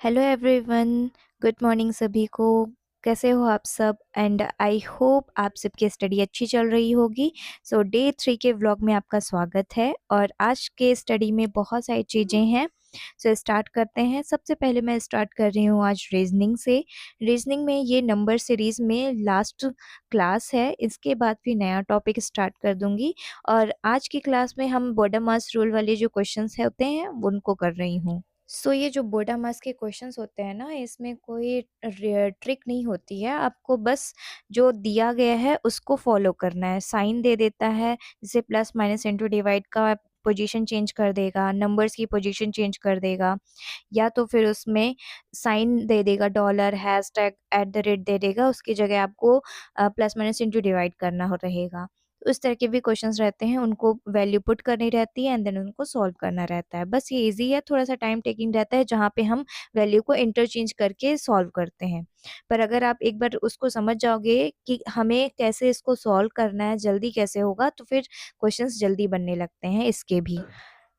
Hello everyone. Good morning सभी को। कैसे हो आप सब? एंड आई होप आप सबकी स्टडी अच्छी चल रही होगी। सो डे 3 के व्लॉग में आपका स्वागत है और आज के स्टडी में बहुत सारी चीज़ें हैं। सो स्टार्ट करते हैं। सबसे पहले मैं स्टार्ट कर रही हूँ आज रीजनिंग से। रीजनिंग में ये नंबर सीरीज़ में लास्ट क्लास है, इसके बाद फिर नया टॉपिक स्टार्ट कर दूंगी। और आज की क्लास में हम बॉडम मास रूल वाले जो क्वेश्चंस होते हैं उनको कर रही हूँ। ये जो बोडा मास के क्वेश्चंस होते हैं ना, इसमें कोई ट्रिक नहीं होती है। आपको बस जो दिया गया है उसको फॉलो करना है। साइन दे देता है, जैसे प्लस माइनस इंटू डिवाइड का पोजीशन चेंज कर देगा, नंबर्स की पोजीशन चेंज कर देगा, या तो फिर उसमें साइन दे देगा, dollar hashtag at the rate दे देगा, उसकी जगह आपको प्लस माइनस इंटू डिवाइड करना रहेगा। तो इस तरह के भी क्वेश्चंस रहते हैं, उनको वैल्यू पुट करनी रहती है एंड देन उनको सॉल्व करना रहता है। बस ये इजी है, थोड़ा सा टाइम टेकिंग रहता है जहाँ पे हम वैल्यू को इंटरचेंज करके सॉल्व करते हैं। पर अगर आप एक बार उसको समझ जाओगे कि हमें कैसे इसको सॉल्व करना है, जल्दी कैसे होगा, तो फिर क्वेश्चंस जल्दी बनने लगते हैं इसके भी।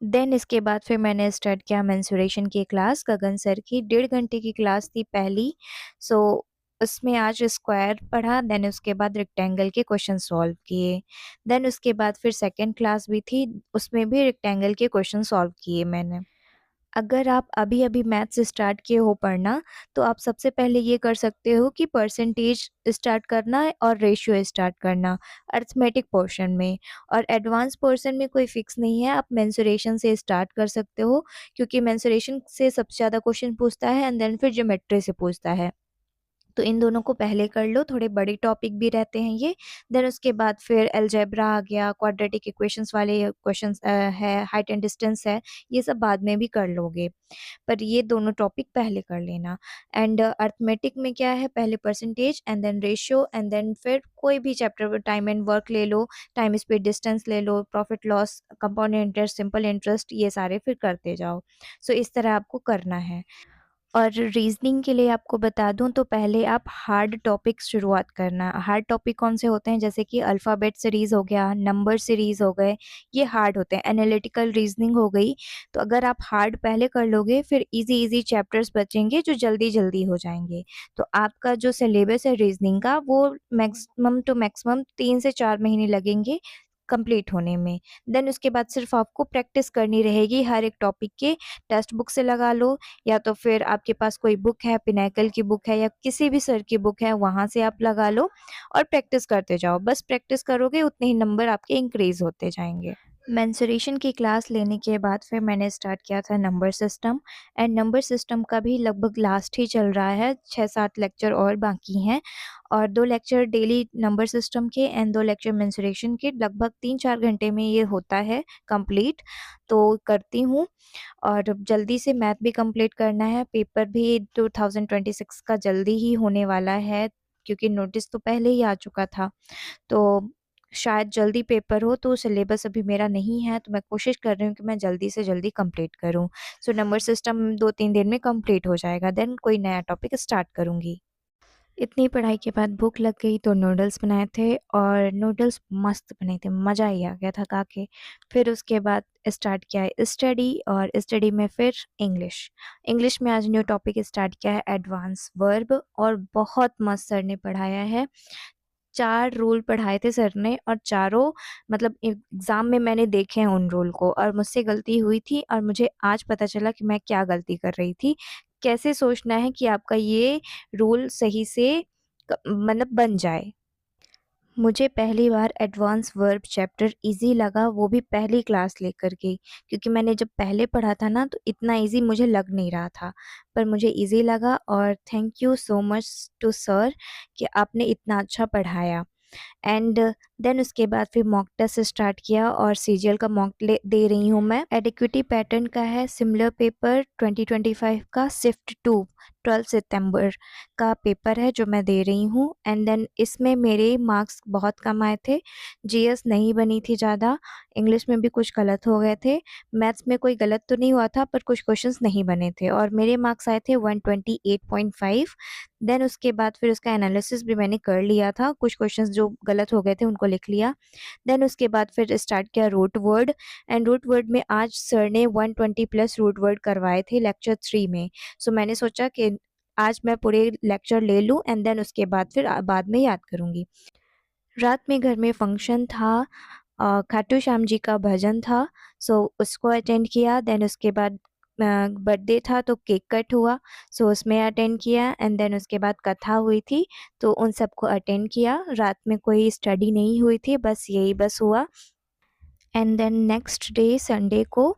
देन इसके बाद फिर मैंने स्टार्ट किया मेंसुरेशन की क्लास। गगन सर की 1.5 घंटे की क्लास थी पहली। सो उसमें आज स्क्वायर पढ़ा, देन उसके बाद रेक्टेंगल के क्वेश्चन सॉल्व किए। देन उसके बाद फिर सेकंड क्लास भी थी, उसमें भी रेक्टेंगल के क्वेश्चन सॉल्व किए मैंने। अगर आप अभी-अभी मैथ्स स्टार्ट किए हो पढ़ना, तो आप सबसे पहले ये कर सकते हो कि परसेंटेज स्टार्ट करना है और रेशियो स्टार्ट करना अरिथमेटिक पोर्शन में। और एडवांस पोर्शन में कोई फिक्स नहीं है, आप मेंसुरेशन से स्टार्ट कर सकते हो, क्योंकि मेंसुरेशन से सबसे ज़्यादा क्वेश्चन पूछता है एंड देन फिर ज्योमेट्री से पूछता है। तो इन दोनों को पहले कर लो, थोड़े बड़े टॉपिक भी रहते हैं ये। देन उसके बाद फिर अलजेब्रा आ गया, क्वाड्रेटिक इक्वेशंस वाले क्वेश्चंस है, हाइट एंड डिस्टेंस है, ये सब बाद में भी कर लोगे, पर ये दोनों टॉपिक पहले कर लेना। एंड अर्थमेटिक में क्या है, पहले percentage and then ratio and then फिर कोई भी चैप्टर टाइम एंड वर्क ले लो, टाइम स्पीड डिस्टेंस ले लो, profit loss, compound interest, simple interest, ये सारे फिर करते जाओ। इस तरह आपको करना है। और रीजनिंग के लिए आपको बता दूं तो पहले आप हार्ड टॉपिक शुरुआत करना। हार्ड टॉपिक कौन से होते हैं, जैसे कि अल्फ़ाबेट सीरीज़ हो गया, नंबर सीरीज़ हो गए, ये हार्ड होते हैं। एनालिटिकल रीजनिंग हो गई। तो अगर आप हार्ड पहले कर लोगे, फिर इजी इजी चैप्टर्स बचेंगे जो जल्दी जल्दी हो जाएंगे। तो आपका जो सिलेबस है रीजनिंग का, वो मैक्सिमम टू मैक्सिमम 3 से 4 महीने लगेंगे कंप्लीट होने में। देन उसके बाद सिर्फ आपको प्रैक्टिस करनी रहेगी हर एक टॉपिक के। टेक्स्ट बुक से लगा लो, या तो फिर आपके पास कोई बुक है, पिनाकल की बुक है या किसी भी सर की बुक है, वहाँ से आप लगा लो और प्रैक्टिस करते जाओ। बस प्रैक्टिस करोगे उतने ही नंबर आपके इंक्रीज होते जाएंगे। मेंसुरेशन की क्लास लेने के बाद फिर मैंने स्टार्ट किया था number system. And number system का भी लगभग लास्ट ही चल रहा है, 6-7 लेक्चर और बाकी हैं। और 2 लेक्चर डेली नंबर सिस्टम के एंड 2 लेक्चर मेंसुरेशन के, लगभग 3-4 घंटे में ये होता है कंप्लीट। तो करती हूँ। और जल्दी से मैथ भी कंप्लीट करना है। पेपर भी 2026 का जल्दी ही होने वाला है, क्योंकि नोटिस तो पहले ही आ चुका था। तो शायद जल्दी पेपर हो, तो सिलेबस अभी मेरा नहीं है, तो मैं कोशिश कर रही हूँ कि मैं जल्दी से जल्दी कंप्लीट करूँ। नंबर सिस्टम 2-3 दिन में कंप्लीट हो जाएगा, देन कोई नया टॉपिक स्टार्ट करूँगी। इतनी पढ़ाई के बाद भूख लग गई तो नूडल्स बनाए थे, और नूडल्स मस्त बने थे, मज़ा ही आ गया था खा के। फिर उसके बाद स्टार्ट किया है स्टडी, और स्टडी में फिर इंग्लिश। इंग्लिश में आज न्यू टॉपिक स्टार्ट किया है एडवांस वर्ब, और बहुत मस्त सर ने पढ़ाया है। 4 रूल पढ़ाए थे सर ने, और चारों मतलब एग्ज़ाम में मैंने देखे हैं उन रूल को, और मुझसे गलती हुई थी और मुझे आज पता चला कि मैं क्या गलती कर रही थी। कैसे सोचना है कि आपका ये रूल सही से मतलब बन जाए। मुझे पहली बार एडवांस वर्ब चैप्टर इजी लगा, वो भी पहली क्लास लेकर के, क्योंकि मैंने जब पहले पढ़ा था ना, तो इतना इजी मुझे लग नहीं रहा था, पर मुझे इजी लगा। और thank you so much to sir कि आपने इतना अच्छा पढ़ाया। एंड देन उसके बाद फिर मॉक टेस्ट स्टार्ट किया, और सीजीएल का मॉक दे रही हूँ मैं। एडिक्विटी पैटर्न का है, सिमिलर पेपर 2025 का शिफ्ट 2 12 सितंबर का पेपर है जो मैं दे रही हूँ। एंड देन इसमें मेरे मार्क्स बहुत कम आए थे। जीएस नहीं बनी थी ज़्यादा, इंग्लिश में भी कुछ गलत हो गए थे, मैथ्स में कोई गलत तो नहीं हुआ था, पर कुछ क्वेश्चंस नहीं बने थे, और मेरे मार्क्स आए थे 128.5। देन उसके बाद फिर उसका एनालिसिस भी मैंने कर लिया था, कुछ क्वेश्चंस जो गलत हो गए थे उनको लिख लिया। देन उसके बाद फिर स्टार्ट किया root word, and root word में आज सर ने 120 प्लस रूट वर्ड करवाए थे लेक्चर 3 में। सो मैंने सोचा कि आज मैं पूरे लेक्चर ले लूँ एंड देन उसके बाद फिर बाद में याद करूँगी। रात में घर में फंक्शन था, खाटू श्याम जी का भजन था, सो उसको अटेंड किया। देन उसके बाद बर्थडे था तो केक कट हुआ, सो उसमें अटेंड किया। एंड देन उसके बाद कथा हुई थी तो उन सबको अटेंड किया। रात में कोई स्टडी नहीं हुई थी, बस यही बस हुआ। And then next day Sunday को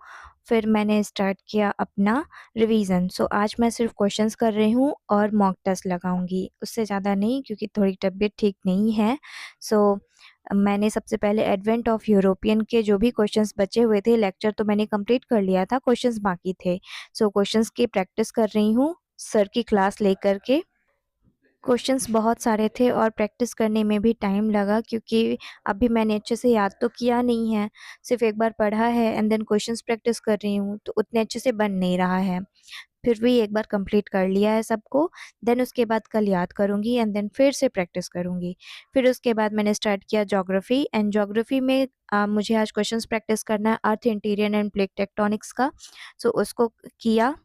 फिर मैंने स्टार्ट किया अपना रिवीजन। सो आज मैं सिर्फ क्वेश्चंस कर रही हूँ और मॉक टेस्ट लगाऊंगी, उससे ज़्यादा नहीं, क्योंकि थोड़ी तबीयत ठीक नहीं है। सो मैंने सबसे पहले एडवेंट ऑफ यूरोपियन के जो भी क्वेश्चंस बचे हुए थे, लेक्चर तो मैंने कंप्लीट कर लिया था, क्वेश्चंस बाकी थे। सो क्वेश्चंस की प्रैक्टिस कर रही हूँ सर की क्लास लेकर के। क्वेश्चंस बहुत सारे थे और प्रैक्टिस करने में भी टाइम लगा, क्योंकि अभी मैंने अच्छे से याद तो किया नहीं है, सिर्फ एक बार पढ़ा है एंड देन क्वेश्चंस प्रैक्टिस कर रही हूँ, तो उतने अच्छे से बन नहीं रहा है। फिर भी एक बार कंप्लीट कर लिया है सबको। देन उसके बाद कल याद करूँगी एंड देन फिर से प्रैक्टिस करूँगी। फिर उसके बाद मैंने स्टार्ट किया ज्योग्राफी, एंड ज्योग्राफी में मुझे आज क्वेश्चंस प्रैक्टिस करना है अर्थ इंटीरियर एंड प्लेट टेक्टोनिक्स का, सो उसको किया।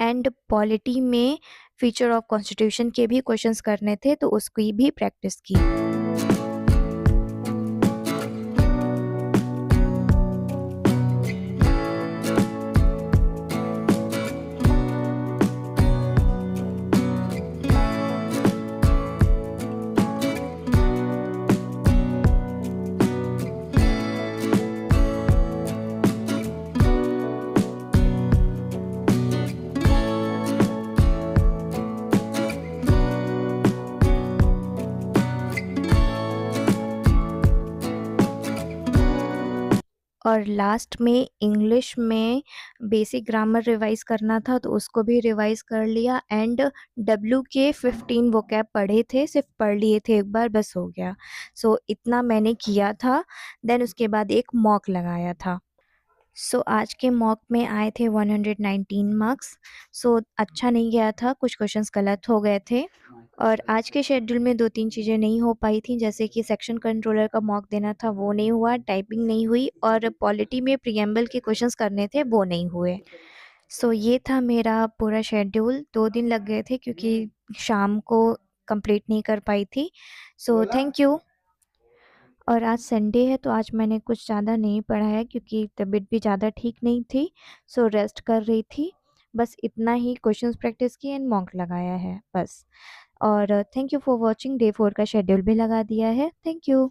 एंड पॉलिटी में फीचर ऑफ कॉन्स्टिट्यूशन के भी क्वेश्चंस करने थे, तो उसकी भी प्रैक्टिस की। और लास्ट में इंग्लिश में बेसिक ग्रामर रिवाइज करना था, तो उसको भी रिवाइज कर लिया। एंड डब्ल्यू के 15 वोकैब पढ़े थे, सिर्फ पढ़ लिए थे एक बार, बस हो गया। सो इतना मैंने किया था। देन उसके बाद एक मॉक लगाया था। सो आज के मॉक में आए थे 119 मार्क्स। सो अच्छा नहीं गया था, कुछ क्वेश्चंस गलत हो गए थे। और आज के शेड्यूल में 2-3 चीज़ें नहीं हो पाई थी, जैसे कि सेक्शन कंट्रोलर का मॉक देना था, वो नहीं हुआ, टाइपिंग नहीं हुई, और पॉलिटी में प्रीएम्बल के क्वेश्चंस करने थे, वो नहीं हुए। सो ये था मेरा पूरा शेड्यूल। 2 दिन लग गए थे क्योंकि शाम को कंप्लीट नहीं कर पाई थी। So thank you. और आज संडे है तो आज मैंने कुछ ज़्यादा नहीं पढ़ा है, क्योंकि तबीयत भी ज़्यादा ठीक नहीं थी, सो रेस्ट कर रही थी। बस इतना ही क्वेश्चंस प्रैक्टिस की एंड मॉक लगाया है बस। और thank you for watching. Day 4 का शेड्यूल भी लगा दिया है। Thank you.